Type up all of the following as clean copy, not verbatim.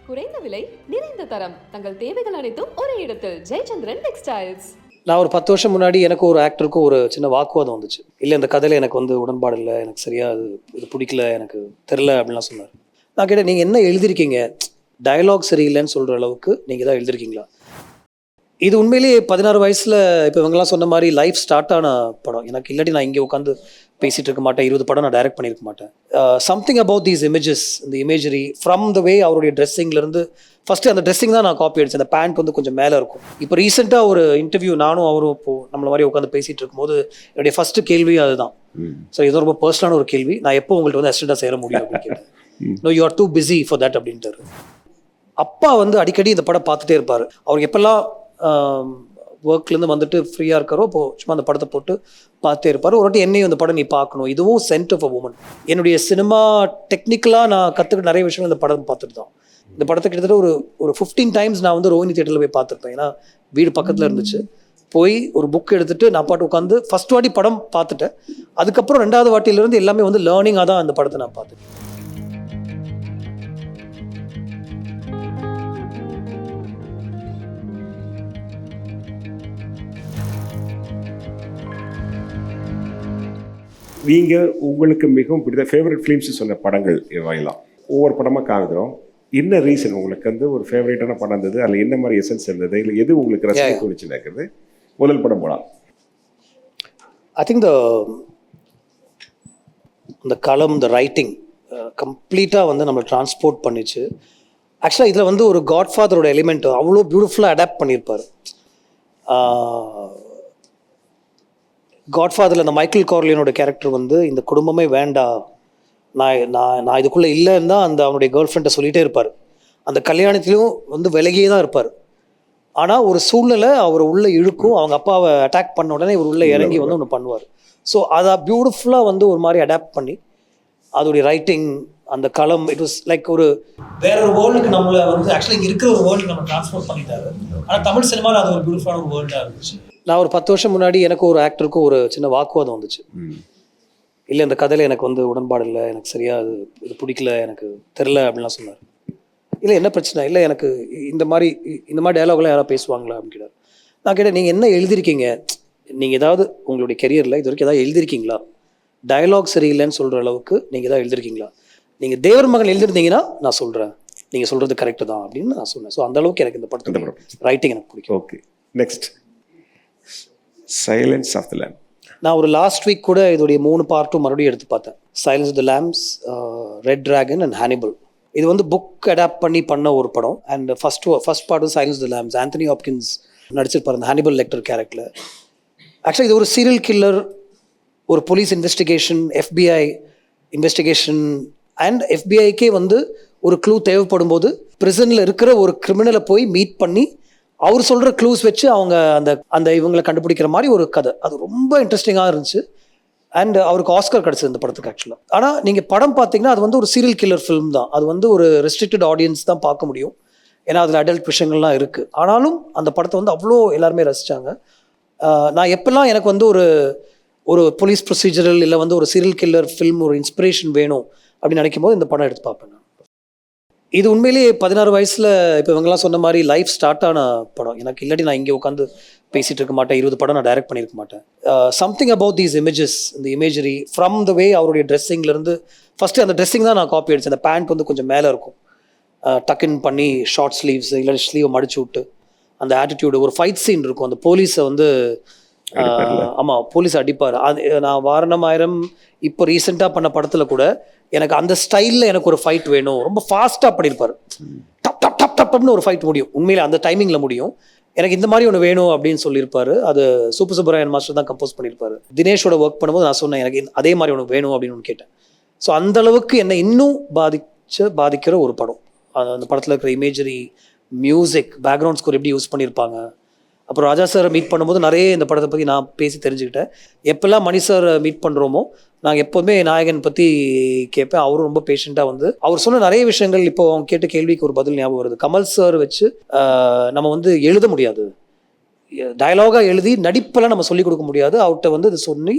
குறைந்த விலை நிறைந்த தரம் தங்கள் தேவைகள் அனைத்தும் ஒரே இடத்தில் ஜெயச்சந்திரன் டெக்ஸ்டைல்ஸ். நான் ஒரு 10 வருஷம் முன்னாடி எனக்கு ஒரு ஆக்டருக்கும் ஒரு சின்ன வாக்குவாதம் வந்துச்சு. இல்லை இந்த கதையில் எனக்கு வந்து உடன்பாடு இல்லை, எனக்கு சரியாக இது பிடிக்கல, எனக்கு தெரில அப்படின்லாம் சொன்னார். நான் கேட்டேன், நீங்கள் என்ன எழுதியிருக்கீங்க, டயலாக் சரியில்லைன்னு சொல்கிற அளவுக்கு நீங்கள் தான் எழுதிருக்கீங்களா? இது உண்மையிலேயே 16 வயசில் இப்போ இவங்கெல்லாம் சொன்ன மாதிரி லைஃப் ஸ்டார்ட் ஆன படம். எனக்கு இல்லாட்டி நான் இங்கே உட்காந்து பேசிகிட்டு இருக்க மாட்டேன், 20 படம் நான் டைரக்ட் பண்ணியிருக்க மாட்டேன். சம்திங் அபவுட் தீஸ் இமேஜஸ், இந்த இமேஜரி ஃப்ரம் த வே அவருடைய ட்ரெஸ்ஸிங்லேருந்து ஃபஸ்ட்டு அந்த ட்ரெஸ்ஸிங் தான் நான் காப்பி அடிச்சேன். அந்த பேண்ட் வந்து கொஞ்சம் மேலே இருக்கும். இப்போ ரீசெண்டாக ஒரு இன்டர்வியூ நானும் அவரும் இப்போது நம்மள மாதிரி உட்காந்து பேசிகிட்டு இருக்கும்போது என்னுடைய ஃபஸ்ட்டு கேள்வி அதுதான். ஸோ இது ரொம்ப பர்சனலான ஒரு கேள்வி. நான் எப்போ உங்கள்கிட்ட வந்து அசிஸ்டண்டாக சேர முடியும் அப்படின்னு கேட்டேன். No, you are too busy for that அப்படின்ட்டு. அப்பா வந்து அடிக்கடி இந்த படம் பார்த்துட்டே இருப்பார். அவருக்கு எப்போல்லாம் ஒர்க்லேருந்து வந்துட்டு ஃப்ரீயாக இருக்காரோ அப்போது சும்மா அந்த படத்தை போட்டு பார்த்தே இருப்பார். ஒரு வாட்டி என்னையும் இந்த படம் நீ பார்க்கணும், இதுவும் சென்ட் ஆஃப் அ உமன். என்னுடைய சினிமா டெக்னிக்கலாக நான் கற்றுக்கிட்ட நிறைய விஷயங்கள் இந்த படம் பார்த்துட்டு தான். இந்த படத்தை கிட்டத்தட்ட ஒரு 15 டைம்ஸ் நான் வந்து ரோஹினி தியேட்டரில் போய் பார்த்துருப்பேன். ஏன்னா வீடு பக்கத்தில் இருந்துச்சு. போய் ஒரு புக் எடுத்துகிட்டு நான் பாட்டு உட்காந்து ஃபஸ்ட் வாட்டி படம் பார்த்துட்டேன். அதுக்கப்புறம் 2வது வாட்டியிலேருந்து எல்லாமே வந்து லேர்னிங்காக தான் அந்த படத்தை நான் பார்த்தேன். நீங்கள் உங்களுக்கு மிகவும் பிடித்த ஃபேவரட் ஃபிலிம்ஸ் சொன்ன படங்கள் இவையெல்லாம் ஒவ்வொரு படமாக காமிக்கிறோம். என்ன ரீசன் உங்களுக்கு வந்து ஒரு ஃபேவரட்டான படம் இருந்தது, அதில் என்ன மாதிரி எசன்ஸ் இருந்தது, இல்லை எது உங்களுக்கு ரசிக்க தோணுச்சுன்னு இருக்குது? முதல் படம் போலாம். ஐ திங்க் இந்த களம், இந்த ரைட்டிங் கம்ப்ளீட்டாக வந்து நம்மளை டிரான்ஸ்போர்ட் பண்ணிச்சு. ஆக்சுவலாக இதில் வந்து ஒரு காட்ஃபாதரோட எலிமெண்ட் அவ்வளோ பியூட்டிஃபுல்லாக அடாப்ட் பண்ணியிருப்பார். காட்ஃபாதரில் அந்த மைக்கேல் கார்லியனோட கேரக்டர் வந்து இந்த குடும்பமே வேண்டாம், நான் இதுக்குள்ளே இல்லைன்னு தான் அந்த அவனுடைய கேர்ள் ஃப்ரெண்டை சொல்லிகிட்டே இருப்பார். அந்த கல்யாணத்திலையும் வந்து விலகியே தான் இருப்பார். ஆனால் ஒரு சூழ்நிலை அவர் உள்ளே இழுக்கும். அவங்க அப்பாவை அட்டாக் பண்ண உடனே இவர் உள்ளே இறங்கி வந்து ஒன்று பண்ணுவார். ஸோ அதை பியூட்டிஃபுல்லாக வந்து ஒரு மாதிரி அடாப்ட் பண்ணி அதோடைய ரைட்டிங், அந்த களம், இட் வாஸ் லைக் ஒரு வேற ஒரு வேர்ல்டுக்கு நம்மளை வந்து ஆக்சுவலாக இங்கே இருக்கிற ஒரு வேர்ல்டுக்கு நம்ம ட்ரான்ஸ்போர்ட் பண்ணிட்டாரு. ஆனால் தமிழ் சினிமாவில் அது ஒரு பியூட்டிஃபுல்லான ஒரு வேர்ல்டாக இருந்துச்சு. நான் ஒரு 10 வருஷம் முன்னாடி எனக்கு ஒரு ஆக்டருக்கும் ஒரு சின்ன வாக்குவாதம் வந்துச்சு. இல்லை இந்த கதையில் எனக்கு வந்து உடன்பாடு இல்லை, எனக்கு சரியாக இது பிடிக்கல, எனக்கு தெரில அப்படின்லாம் சொன்னார். இல்லை என்ன பிரச்சனை இல்லை, எனக்கு இந்த மாதிரி டயலாக்லாம் யாராவது பேசுவாங்களா அப்படின்னு கேட்டார். நான் கேட்டேன், நீங்கள் என்ன எழுதியிருக்கீங்க, நீங்கள் ஏதாவது உங்களுடைய கெரியரில் இது வரைக்கும் ஏதாவது எழுதியிருக்கீங்களா, டயலாக் சரியில்லைன்னு சொல்கிற அளவுக்கு நீங்கள் ஏதாவது எழுதியிருக்கீங்களா? நீங்கள் தேவர் மகன் எழுதிருந்தீங்கன்னா நான் சொல்கிறேன், நீங்கள் சொல்கிறது கரெக்டு தான் அப்படின்னு நான் சொன்னேன். ஸோ அந்தளவுக்கு எனக்கு இந்த படத்தோட ரைட்டிங் எனக்கு பிடிக்கும். Okay, next silence of the lamb. நான் ஒரு லாஸ்ட் வீக் கூட இதோடைய 3 பார்ட்டும் மறுபடியும் எடுத்து பார்த்தேன். Silence of the lambs, red dragon and Hannibal. இது வந்து புக் அடாப்ட் பண்ண ஒரு படம். அண்ட் ஃபர்ஸ்ட் பார்ட் வந்து silence of the lambs. Anthony Hopkins நடிச்சிருப்பார் அந்த ஹானிபல் லெக்டர் கேரக்டரில். ஆக்சுவலாக இது ஒரு சீரியல் கில்லர், ஒரு police investigation, FBI investigation. And FBIக்கே வந்து ஒரு க்ளூ தேவைப்படும் போது பிரிசனில் இருக்கிற ஒரு கிரிமினலை போய் மீட் பண்ணி அவர் சொல்கிற க்ளூஸ் வச்சு அவங்க அந்த இவங்களை கண்டுபிடிக்கிற மாதிரி ஒரு கதை. அது ரொம்ப இன்ட்ரெஸ்டிங்காக இருந்துச்சு. அண்ட் அவருக்கு ஆஸ்கர் கிடச்சிது இந்த படத்துக்கு ஆக்சுவலாக. ஆனால் நீங்கள் படம் பார்த்தீங்கன்னா அது வந்து ஒரு சீரியல் கில்லர் ஃபிலிம் தான். அது வந்து ஒரு ரெஸ்ட்ரிக்டட் ஆடியன்ஸ் தான் பார்க்க முடியும். ஏன்னா அதில் அடல்ட் விஷயங்கள்லாம் இருக்குது. ஆனாலும் அந்த படத்தை வந்து அவ்வளோ எல்லாருமே ரசித்தாங்க. நான் எப்போல்லாம் எனக்கு வந்து ஒரு போலீஸ் ப்ரொசீஜரல் இல்லை வந்து ஒரு சீரியல் கில்லர் ஃபிலிம் ஒரு இன்ஸ்பிரேஷன் வேணும் அப்படின்னு நினைக்கும் போது இந்த படம் எடுத்து பார்ப்பேன். இது உண்மையிலேயே 16 வயசில் இப்போ இவங்கெல்லாம் சொன்ன மாதிரி லைஃப் ஸ்டார்ட் ஆன படம். எனக்கு இல்லாட்டி நான் இங்கே உட்காந்து பேசிகிட்டு இருக்க மாட்டேன், 20 படம் நான் டைரக்ட் பண்ணியிருக்க மாட்டேன். சம்திங் அபவுட் தீஸ் இமேஜஸ், இந்த இமேஜரி ஃப்ரம் த வே அவருடைய ட்ரெஸ்ஸிங்லேருந்து ஃபஸ்ட்டு அந்த ட்ரெஸ்ஸிங் தான் நான் காப்பி அடித்தேன். அந்த பேண்ட் வந்து கொஞ்சம் மேலே இருக்கும், டக்கின் பண்ணி ஷார்ட் ஸ்லீவ்ஸ் இல்லை ஸ்லீவை மடிச்சு விட்டு அந்த ஆட்டிடியூடு. ஒரு ஃபைட் சீன் இருக்கும், அந்த போலீஸை வந்து ஆமாம் போலீஸ் அடிப்பார். அது நான் வாரணம் ஆயிரம் இப்போ ரீசெண்டாக பண்ண படத்தில் கூட எனக்கு அந்த ஸ்டைலில் எனக்கு ஒரு ஃபைட் வேணும். ரொம்ப ஃபாஸ்ட்டாக பண்ணியிருப்பார். டப் டப் டப் டப்னு ஒரு ஃபைட் முடியும், உண்மையில் அந்த டைமிங்கில் முடியும். எனக்கு இந்த மாதிரி ஒன்று வேணும் அப்படின்னு சொல்லியிருப்பாரு. அது சூப்பர் சுப்பராயன் மாஸ்டர் தான் கம்போஸ் பண்ணியிருப்பாரு. தினேஷோட ஒர்க் பண்ணும்போது நான் சொன்னேன் எனக்கு அதே மாதிரி ஒன்று வேணும் அப்படின்னு ஒன்று கேட்டேன். ஸோ அந்தளவுக்கு என்னை இன்னும் பாதிக்கிற ஒரு படம். அந்த படத்தில் இருக்கிற இமேஜரி, மியூசிக், பேக்ரவுண்ட் ஸ்கோர் எப்படி யூஸ் பண்ணியிருப்பாங்க. அப்புறம் ராஜா சாரை மீட் பண்ணும்போது நிறைய இந்த படத்தை பற்றி நான் பேசி தெரிஞ்சுக்கிட்டேன். எப்போல்லாம் மணி சார் மீட் பண்ணுறோமோ நாங்கள் எப்போதுமே நாயகன் பற்றி கேட்பேன். அவரும் ரொம்ப பேஷண்ட்டாக வந்து அவர் சொன்ன நிறைய விஷயங்கள் இப்போ அவங்க கேட்ட கேள்விக்கு ஒரு பதில் ஞாபகம் வருது. கமல் சார் வச்சு நம்ம வந்து எழுத முடியாது, டயலாகாக எழுதி நடிப்பெல்லாம் நம்ம சொல்லிக் கொடுக்க முடியாது. அவர்கிட்ட வந்து இது சொல்லி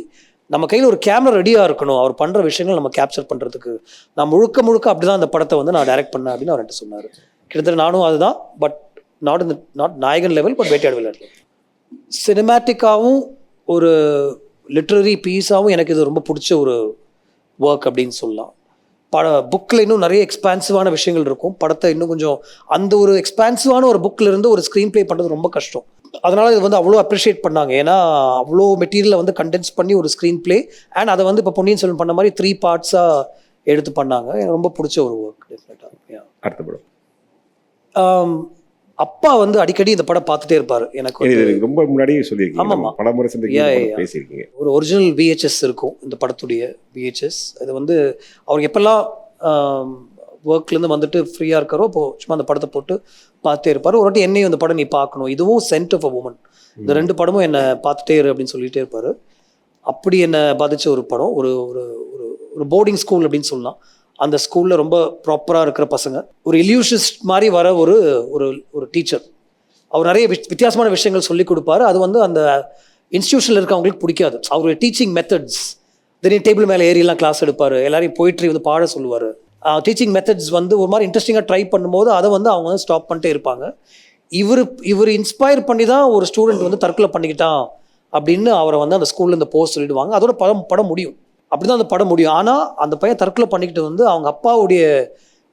நம்ம கையில் ஒரு கேமரா ரெடியாக இருக்கணும், அவர் பண்ணுற விஷயங்கள் நம்ம கேப்சர் பண்ணுறதுக்கு. நான் முழுக்க அப்படி தான் அந்த படத்தை வந்து நான் டைரக்ட் பண்ணேன் அப்படின்னு அவர்கிட்ட சொன்னார். கிட்டத்தட்ட நானும் அதுதான், பட் நாட் நாயகன் லெவல், பட் வேட்டையாடு விளையாடு. சினிமேட்டிக்காகவும் ஒரு லிட்ரரி பீஸாகவும் எனக்கு இது ரொம்ப பிடிச்ச ஒரு ஒர்க் அப்படின்னு சொல்லலாம். புக்கில் இன்னும் நிறைய எக்ஸ்பான்சிவான விஷயங்கள் இருக்கும். படத்தை இன்னும் கொஞ்சம் அந்த ஒரு எக்ஸ்பான்சிவான ஒரு புக்கில் இருந்து ஒரு ஸ்க்ரீன் ப்ளே பண்ணுறது ரொம்ப கஷ்டம். அதனால் இது வந்து அவ்வளோ அப்ரிஷியேட் பண்ணாங்க. ஏன்னா அவ்வளோ மெட்டீரியலை வந்து கண்டென்ஸ் பண்ணி ஒரு ஸ்க்ரீன் ப்ளே, அண்ட் அதை வந்து இப்போ பொன்னியின் செல்வன் பண்ண மாதிரி 3 பார்ட்ஸாக எடுத்து பண்ணாங்க. எனக்கு ரொம்ப பிடிச்ச ஒரு ஒர்க் டெஃபினட்டாக. அடுத்த படம் அப்பா வந்து அடிக்கடி இந்த படம் பார்த்துட்டே இருப்பார். எனக்கு ரொம்ப முன்னாடியே சொல்லியிருக்கீங்க. ஆமாம், பல முறை பேசியிருக்கீங்க. ஒரு ஒரிஜினல் VHS இருக்கும் இந்த படத்துடைய VHS. அது வந்து அவருக்கு எப்பெல்லாம் ஒர்க்லேருந்து வந்துட்டு ஃப்ரீயாக இருக்காரோ இப்போ சும்மா அந்த படத்தை போட்டு பார்த்துட்டே இருப்பார். ஒரு வாட்டி என்னையும் இந்த படம் நீ பார்க்கணும், இதுவும் சென்ட் ஆஃப் அ உமன், இந்த 2 படமும் என்னை பார்த்துட்டே இரு அப்படின்னு சொல்லிகிட்டே இருப்பார். அப்படி என்னை பாதித்த ஒரு படம். ஒரு ஒரு ஒரு போர்டிங் ஸ்கூல் அப்படின்னு சொல்லலாம். அந்த ஸ்கூலில் ரொம்ப ப்ராப்பராக இருக்கிற பசங்க, ஒரு இல்யூஷனிஸ்ட் மாதிரி வர ஒரு ஒரு ஒரு டீச்சர். அவர் நிறைய வித்தியாசமான விஷயங்கள் சொல்லி கொடுப்பாரு. அது வந்து அந்த இன்ஸ்டியூஷனில் இருக்கவங்களுக்கு பிடிக்காது. அவருடைய டீச்சிங் மெத்தட்ஸ், திடீர்னு டேபிள் மேலே ஏறிலாம் கிளாஸ் எடுப்பார், எல்லாரையும் போயிட்ரி வந்து பாட சொல்லுவார். டீச்சிங் மெத்தட்ஸ் வந்து ஒரு மாதிரி இன்ட்ரெஸ்டிங்காக ட்ரை பண்ணும்போது அதை வந்து அவங்க வந்து ஸ்டாப் பண்ணிட்டே இருப்பாங்க. இவர் இன்ஸ்பயர் பண்ணி தான் ஒரு ஸ்டூடெண்ட் வந்து தற்கொலை பண்ணிக்கிட்டான் அப்படின்னு அவரை வந்து அந்த ஸ்கூலில் இந்த போஸ்ட் சொல்லிடுவாங்க. அதோட படம் முடியும். அப்படி தான் அந்த படம் முடியும். ஆனால் அந்த பையன் தற்கொலை பண்ணிக்கிட்டு வந்து அவங்க அப்பாவுடைய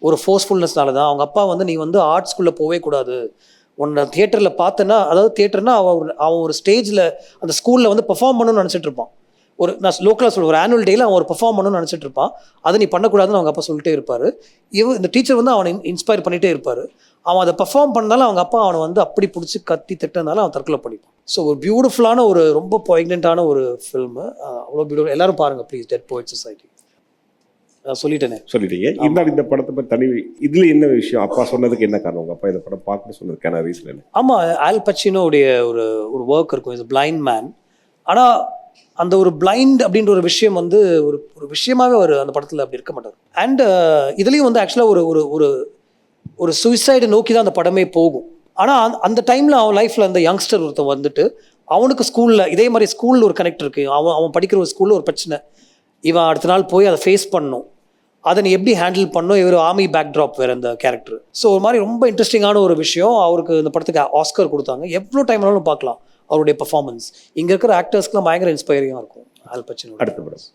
ஒரு ஃபோர்ஸ்ஃபுல்னஸ்னால தான், அவங்க அப்பா வந்து நீ வந்து ஆர்ட் ஸ்கூலில் போகவே கூடாது, உன்னை தியேட்டரில் பார்த்தேன்னா, அதாவது தியேட்டர்னா அவன் ஒரு ஸ்டேஜில் அந்த ஸ்கூலில் வந்து பெர்ஃபார்ம் பண்ணணும்னு நினச்சிட்டு இருப்பான். நான் லோக்கலாக சொல்லுவேன், ஒரு ஆனுவல் டேயில் அவன் ஒரு பெர்ஃபார்ம் பண்ணணும்னு நினச்சிட்டு இருப்பான். அதை நீ பண்ணக்கூடாதுன்னு அவங்க அப்பா சொல்லிட்டே இருப்பார். இந்த டீச்சர் வந்து அவனை இன்ஸ்பயர் பண்ணிகிட்டே இருப்பார். அவன் அதை பெர்ஃபார்ம் பண்ணதால அவங்க அப்பா அவனை வந்து அப்படி பிடிச்சி கத்தி திட்டனால அவன் தற்கொலை பண்ணிப்பான். ஸோ ஒரு பியூட்டிஃபுல்லான ஒரு ரொம்ப பாயிக்னென்ட்டான ஒரு ஃபில்மு. அவ்வளோ பியூட்டிஃபுல். எல்லாரும் பாருங்கள் ப்ளீஸ், டெட் போயட் சொசைட்டி. சொல்லிட்டீங்க. இருந்தாலும் இந்த படத்தை பற்றி தனி இதில் என்ன விஷயம், அப்பா சொன்னதுக்கு என்ன காரணம், உங்கள் அப்பா இந்த படம் பார்க்கணும்னு சொன்னதுக்கான ரீசன் என்ன? ஆமாம், ஆல் பச்சினோடைய ஒரு ஒர்க் இருக்கும், இஸ் பிளைண்ட் மேன். ஆனால் அந்த ஒரு பிளைண்ட் அப்படின்ற ஒரு விஷயம் வந்து ஒரு விஷயமாகவே அவர் அந்த படத்தில் அப்படி இருக்க மாட்டார். அண்ட் இதுலேயும் வந்து ஆக்சுவலாக ஒரு ஒரு ஒரு சூசைடை நோக்கி தான் அந்த படமே போகும். ஆனால் அந்த டைமில் அவன் லைஃப்பில் அந்த யங்ஸ்டர் ஒருத்தன் வந்துட்டு அவனுக்கு ஸ்கூலில் இதே மாதிரி ஸ்கூலில் ஒரு கனெக்ட் இருக்குது. அவன் படிக்கிற ஒரு ஸ்கூலில் ஒரு பிரச்சனை, இவன் அடுத்த நாள் போய் அதை ஃபேஸ் பண்ணணும், அதை நீ எப்படி ஹேண்டில் பண்ணணும். இவர் ஆர்மி பேக்ட்ராப் வேறு அந்த கேரக்டர். ஸோ ஒரு மாதிரி ரொம்ப இன்ட்ரெஸ்டிங்கான ஒரு விஷயம். அவருக்கு இந்த படத்துக்கு ஆஸ்கர் கொடுத்தாங்க. எவ்வளோ டைம் வேணாலும் பார்க்கலாம் அவருடைய பெர்ஃபார்மன்ஸ். இங்கே இருக்கிற ஆக்டர்ஸ்க்குலாம் பயங்கர இன்ஸ்பைரிங்காக இருக்கும். All Pacino. அடுத்த படம்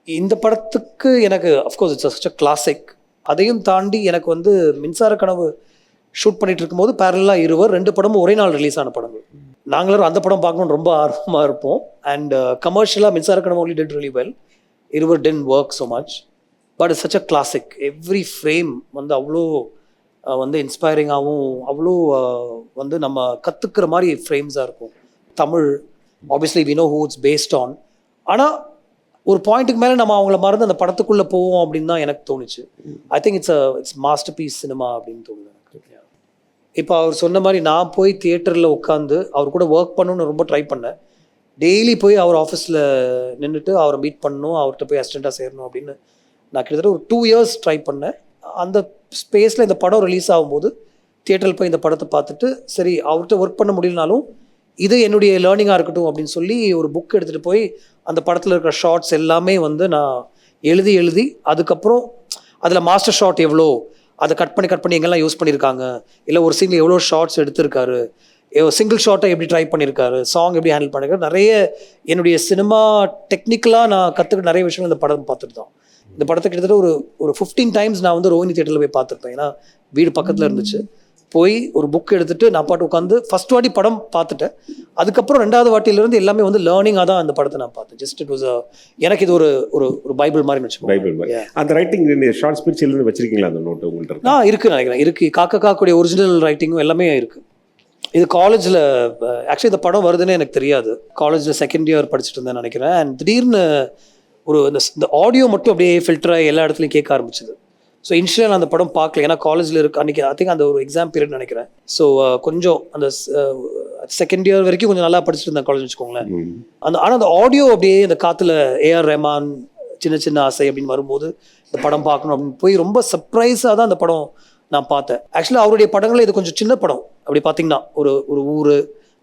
இந்த படத்துக்கு எனக்கு of course it's such a classic. அதையும் தாண்டி எனக்கு வந்து மின்சார கனவு ஷூட் பண்ணிட்டு இருக்கும்போது பேரலாக 2 படமும் ஒரே நாள் ரிலீஸ் ஆன படங்கள். நாங்களும் அந்த படம் பார்க்கணுன்னு ரொம்ப ஆர்வமாக இருப்போம். அண்ட் கமர்ஷியலாக மின்சார கனவு only did really well. 2 didn't work so much, but it's such a classic. Every frame வந்து அவ்வளோ வந்து இன்ஸ்பைரிங்காகவும் அவ்வளோ வந்து நம்ம கற்றுக்கிற மாதிரி ஃப்ரேம்ஸாக இருக்கும். Tamil obviously we know who it's based on. ஆனால் ஒரு பாயிண்ட்டுக்கு மேலே நம்ம அவங்கள மறந்து அந்த படத்துக்குள்ளே போவோம் அப்படின்னு தான் எனக்கு தோணுச்சு. I think it's masterpiece cinema அப்படின்னு தோணுது எனக்கு. இப்போ அவர் சொன்ன மாதிரி நான் போய் தியேட்டரில் உட்காந்து அவர் கூட ஒர்க் பண்ணணும்னு ரொம்ப ட்ரை பண்ணேன். டெய்லி போய் அவர் ஆஃபீஸில் நின்றுட்டு அவரை மீட் பண்ணணும், அவர்கிட்ட போய் அசிஸ்டண்ட்டாக சேரணும் அப்படின்னு நான் கிட்டத்தட்ட ஒரு 2 years ட்ரை பண்ணேன். அந்த ஸ்பேஸில் இந்த படம் ரிலீஸ் ஆகும்போது தியேட்டரில் போய் இந்த படத்தை பார்த்துட்டு சரி அவர்கிட்ட ஒர்க் பண்ண முடியலனாலும் இது என்னுடைய லேர்னிங்காக இருக்கட்டும் அப்படின்னு சொல்லி ஒரு புக் எடுத்துகிட்டு போய் அந்த படத்தில் இருக்கிற ஷார்ட்ஸ் எல்லாமே வந்து நான் எழுதி அதுக்கப்புறம் அதில் மாஸ்டர் ஷாட் எவ்வளோ, அதை கட் பண்ணி எங்கெல்லாம் யூஸ் பண்ணியிருக்காங்க, இல்லை ஒரு சீனில் எவ்வளோ ஷார்ட்ஸ் எடுத்திருக்காரு, சிங்கிள் ஷாட்டை எப்படி ட்ரை பண்ணியிருக்காரு, சாங் எப்படி ஹேண்டில் பண்ணியிருக்காரு, நிறைய என்னுடைய சினிமா டெக்னிக்கலாக நான் கற்றுக்கிட்ட நிறைய விஷயங்கள் இந்த படம் பார்த்துட்டு தான். இந்த படத்தை கிட்டத்தட்ட ஒரு 15 times நான் வந்து ரோஹினி தியேட்டரில் போய் பார்த்துருப்பேன். ஏன்னா வீடு பக்கத்தில் இருந்துச்சு. போய் ஒரு புக் எடுத்துகிட்டு நான் பாட்டு உட்காந்து ஃபர்ஸ்ட் வாட்டி படம் பார்த்துட்டேன். அதுக்கப்புறம் 2வது வாட்டியிலேருந்து எல்லாமே வந்து லேர்னிங்காக தான் அந்த படத்தை நான் பார்த்தேன். ஜஸ்ட் இட் வாஸ் எனக்கு இது ஒரு ஒரு பைபிள் மாதிரி வச்சுக்கோங்க. பைபிள் மாதிரி. அந்த ரைட்டிங் ஷார்ட் ஸ்பீச்சில் வச்சிருக்கீங்களா அந்த நோட்டு உங்கள்கிட்ட? இருக்குன்னு நினைக்கிறேன். இருக்குது. காக்காக்குடைய ஒரிஜினல் ரைட்டிங்கும் எல்லாமே இருக்குது. இது காலேஜில் ஆக்சுவலி இந்த படம் வருதுன்னு எனக்கு தெரியாது. காலேஜில் 2nd year படிச்சுட்டு இருந்தேன் நினைக்கிறேன். அண்ட் திடீர்னு இந்த ஆடியோ மட்டும் அப்படியே ஃபில்டராகி எல்லா இடத்துலையும் கேட்க ஆரம்பிச்சிது. ஸோ இனிஷியலாக நான் அந்த படம் பார்க்கல, ஏன்னா காலேஜில் இருக்கு அன்றைக்கி. ஐ திங்க் அந்த ஒரு எக்ஸாம் பீரியட் நினைக்கிறேன். ஸோ கொஞ்சம் அந்த 2nd year வரைக்கும் கொஞ்சம் நல்லா படிச்சுட்டு இருந்தேன் காலேஜ் வச்சுக்கோங்களேன். ஆனால் அந்த ஆடியோ அப்படியே அந்த காற்றுல A.R. ரஹ்மான் சின்ன ஆசை அப்படின்னு வரும்போது இந்த படம் பார்க்கணும் அப்படின்னு போய் ரொம்ப சர்ப்ரைஸாக தான் அந்த படம் நான் பார்த்தேன். ஆக்சுவலாக அவருடைய படங்களில் இது கொஞ்சம் சின்ன படம். அப்படி பார்த்தீங்கன்னா ஒரு ஊர்,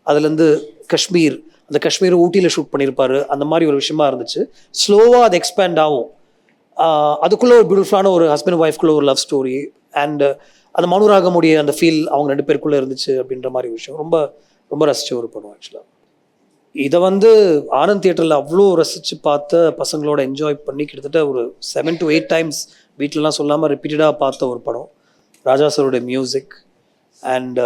அதுலேருந்து காஷ்மீர், அந்த காஷ்மீர் ஊட்டியில் ஷூட் பண்ணியிருப்பாரு. அந்த மாதிரி ஒரு விஷயமா இருந்துச்சு. ஸ்லோவாக அது எக்ஸ்பேண்ட் ஆகும். அதுக்குள்ளே ஒரு பியூட்டிஃபுல்லான ஒரு ஹஸ்பண்ட் ஒய்ஃப்குள்ளே ஒரு லவ் ஸ்டோரி அண்ட் அந்த மனுராகமுடைய அந்த ஃபீல் அவங்க 2 பேருக்குள்ளே இருந்துச்சு அப்படின்ற மாதிரி விஷயம் ரொம்ப ரொம்ப ரசித்த ஒரு படம் ஆக்சுவலாக. இதை வந்து ஆனந்த் தியேட்டரில் அவ்வளோ ரசித்து பார்த்த பசங்களோட என்ஜாய் பண்ணி கிட்டத்தட்ட ஒரு 7 to 8 டைம்ஸ் வீட்டிலலாம் சொல்லாமல் ரிப்பீட்டடாக பார்த்த ஒரு படம். ராஜா சாரோட மியூசிக் அண்ட்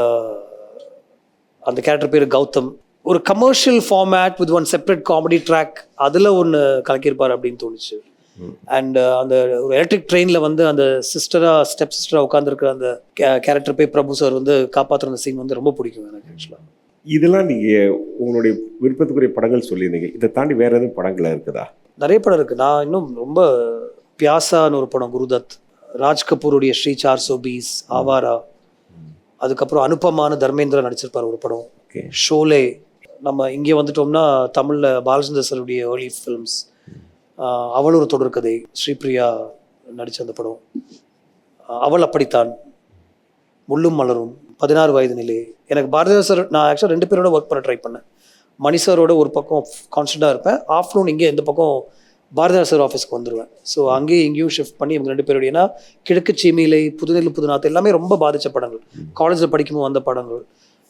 அந்த கேரக்டர் பேர் கௌதம். ஒரு commercial format with one separate comedy track அதில் ஒன்று கலக்கியிருப்பார் அப்படின்னு தோணுச்சு. அண்ட் அந்த ஒரு எலக்ட்ரிக் ட்ரெயினில் வந்து அந்த ஸ்டெப் சிஸ்டராக உட்காந்துருக்கிற அந்த கேரக்டர் போய் பிரபு சார் வந்து காப்பாற்றுற அந்த சீன் வந்து ரொம்ப பிடிக்கும் எனக்கு ஆக்சுவலாக. இதெல்லாம் நீங்கள் உங்களுடைய விருப்பத்துக்குரிய படங்கள் சொல்லியிருந்தீங்க. இதை தாண்டி வேறு எதுவும் படங்கள் இருக்குதா? நிறைய படம் இருக்குது. நான் இன்னும் ரொம்ப பியாசான்னு ஒரு படம், குருதத், ராஜ் கபூருடைய ஸ்ரீ 420, ஆவாரா, அதுக்கப்புறம் அனுபமான தர்மேந்திரா நடிச்சிருப்பார் ஒரு படம், ஷோலே. நம்ம இங்கே வந்துட்டோம்னா தமிழில் பாலச்சந்தர் சாருடைய ஏர்லி ஃபிலிம்ஸ், அவள் ஒரு தொடர்கதை, ஸ்ரீபிரியா நடித்த அந்த படம், அவள் அப்படித்தான், முள்ளும் மலரும், 16 வயது நிலை. எனக்கு பாரதியார் சார், நான் ஆக்சுவலாக 2 பேரோட ஒர்க் பண்ண ட்ரை பண்ணேன். மணி சாரோட ஒரு பக்கம் கான்ஸ்டண்ட்டாக இருப்பேன், ஆஃப்டர்நூன் இங்கே இந்த பக்கம் பாரதியார் சார் ஆஃபீஸ்க்கு வந்துடுவேன். ஸோ அங்கேயும் இங்கேயும் ஷிஃப்ட் பண்ணி இவங்க 2 பேருடைய, ஏன்னா கிழக்கு சீமையிலை, புதுநெல்லு புதுநாத்து எல்லாமே ரொம்ப பாதித்த படங்கள், காலேஜில் படிக்கும்போது வந்த படங்கள்.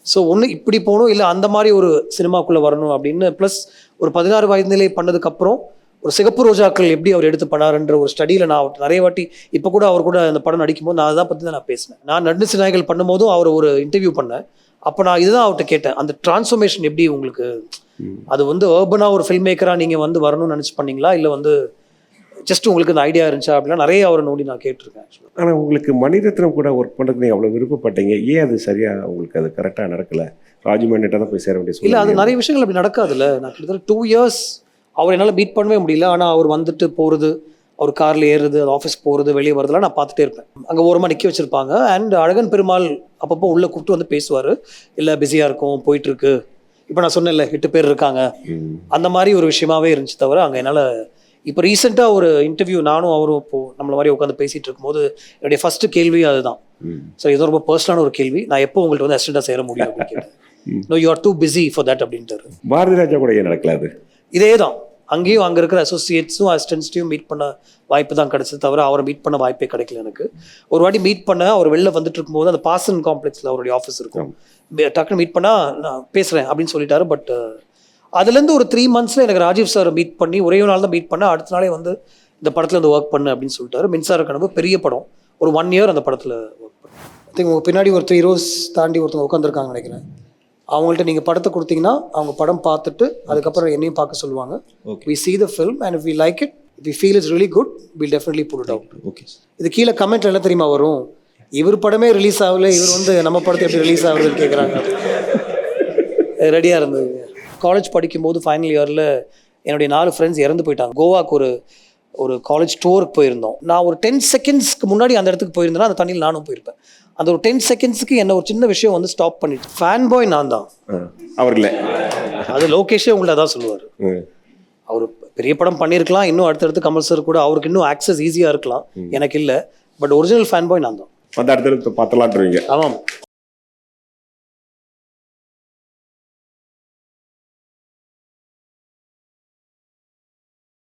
ஸோ ஒன்று இப்படி போகணும், இல்லை அந்த மாதிரி ஒரு சினிமாக்குள்ளே வரணும் அப்படின்னு. ப்ளஸ் ஒரு 16 வயது நிலை பண்ணதுக்கப்புறம் ஒரு சிகப்பு ரோஜாக்கள் எப்படி அவர் எடுத்து பண்ணாருன்ற ஒரு ஸ்டடியில் நான் நிறைய வாட்டி, இப்போ கூட அவர் கூட அந்த படம் நடிக்கும்போது நான் அதை பற்றி தான் நான் பேசினேன். நான் நடுநிசி நாய்கள் பண்ணும்போதும் அவர் ஒரு இன்டர்வியூ பண்ணேன். அப்போ நான் இதுதான் அவர்கிட்ட கேட்டேன், அந்த டிரான்ஸ்ஃபர்மேஷன் எப்படி உங்களுக்கு, அது வந்து ஏர்பனாக ஒரு ஃபில்ம் மேக்கராக நீங்கள் வந்து வரணும்னு நினச்சி பண்ணீங்களா, இல்லை வந்து ஜஸ்ட் உங்களுக்கு அந்த ஐடியா இருந்துச்சா அப்படின்னா நிறைய அவரை நோண்டி நான் கேட்டிருக்கேன். ஆனால் உங்களுக்கு மணிரத்னம் கூட ஒர்க் பண்ணுறதுக்கு நீங்கள் அவ்வளோ விருப்பப்பட்டீங்க, ஏன் அது சரியாக உங்களுக்கு அது கரெக்டாக நடக்கலை? ராஜுமேன்கிட்ட தான் போய் சேர வேண்டிய. இல்லை, அது நிறைய விஷயங்கள் அப்படி நடக்காதுல்ல. நான் கிட்டத்தட்ட 2 years அவர் என்னால் மீட் பண்ணவே முடியல. ஆனால் அவர் வந்துட்டு போகிறது, அவர் காரில் ஏறுறது, அது ஆஃபீஸ் போகிறது, வெளியே வரதெல்லாம் நான் பார்த்துட்டே இருப்பேன். அங்கே ஓரமாக நிற்க வச்சுருப்பாங்க. அண்ட் அழகன் பெருமாள் அப்பப்போ உள்ளே கூப்பிட்டு வந்து பேசுவார், இல்லை பிஸியாக இருக்கும், போயிட்டுருக்கு. இப்போ நான் சொன்னேன்ல 8 பேர் இருக்காங்க, அந்த மாதிரி ஒரு விஷயமாவே இருந்துச்சு. தவிர அங்கே என்னால் இப்போ ரீசெண்டாக ஒரு இன்டர்வியூ நானும் அவரும் இப்போது நம்மள மாதிரி உட்காந்து பேசிகிட்டு இருக்கும்போது என்னுடைய ஃபஸ்ட்டு கேள்வி அதுதான். ஸோ இது ரொம்ப பர்சனலான ஒரு கேள்வி, நான் எப்போ உங்கள்கிட்ட வந்து அசிஸ்டண்டாக சேர முடியும் அப்படின்னு கேட்டேன். No, you are too busy for that அப்படின்ட்டு. பாரதி ராஜா கூட ஏன் நடக்கலாது? இதே தான், அங்கேயும் அங்கே இருக்கிற அசோசியேட்ஸும் அசிஸ்டன்ட்ஸையும் மீட் பண்ண வாய்ப்பு தான் கிடச்சது. தவிர அவரை மீட் பண்ண வாய்ப்பே கிடைக்கல எனக்கு. ஒரு வாட்டி மீட் பண்ண, அவர் வெளில வந்துட்டு இருக்கும்போது அந்த பாசன் காம்ப்ளெக்ஸில் அவருடைய ஆஃபீஸ் இருக்கும், டக்குன்னு மீட் பண்ணால் நான் பேசுகிறேன் அப்படின்னு சொல்லிட்டாரு. பட் அதுலேருந்து ஒரு 3 monthsல எனக்கு ராஜீவ் சார் மீட் பண்ணி ஒரே ஒரு நாள் தான் மீட் பண்ண, அடுத்த நாளே வந்து இந்த படத்தில் வந்து ஒர்க் பண்ணு அப்படின்னு சொல்லிட்டாரு. மின்சார கனவு பெரிய படம், ஒரு 1 year அந்த படத்தில் ஒர்க் பண்ணேன். ஐ திங்க் உங்கள் பின்னாடி ஒரு 3 rows தாண்டி ஒருத்தவங்க உட்காந்துருக்காங்க நினைக்கிறேன். அவங்கள்ட்ட நீங்கள் படத்தை கொடுத்தீங்கன்னா அவங்க படம் பார்த்துட்டு அதுக்கப்புறம் என்னையும் பார்க்க சொல்லுவாங்க. We see the film and if we like it, if we feel it's really good, we'll definitely put it out. Okay. இது கீழே கமெண்ட்ல என்ன தெரியுமா வரும், இவர் படமே ரிலீஸ் ஆகல, இவர் வந்து நம்ம படத்தை எப்படி ரிலீஸ் ஆகுதுன்னு கேட்குறாங்க. ரெடியாக இருந்தது. காலேஜ் படிக்கும்போது ஃபைனல் இயரில் என்னுடைய 4 ஃப்ரெண்ட்ஸ் இறந்து போயிட்டாங்க. கோவாக்கு ஒரு காலேஜ் டூருக்கு போயிருந்தோம். நான் ஒரு 10 secondsக்கு முன்னாடி அந்த இடத்துக்கு போயிருந்தேன்னா அந்த தண்ணியில் நானும் போயிருப்பேன். அந்த ஒரு 10 secondsக்கு என்ன ஒரு சின்ன விஷயம் வந்து ஸ்டாப் பண்ணிட்டு. ஃபேன் பாய் நான் தான், அவர் இல்லை. அது லோகேஷே உங்களை தான் சொல்லுவார். அவர் பெரிய படம் பண்ணியிருக்கலாம், இன்னும் அடுத்தடுத்து கமல் சார் கூட அவருக்கு இன்னும் ஆக்சஸ் ஈஸியாக இருக்கலாம், எனக்கு இல்லை. பட் ஒரிஜினல் ஃபேன் பாய் நான் தான். அந்த அடுத்தடுத்து பார்த்தலான்றீங்க. ஆமாம்.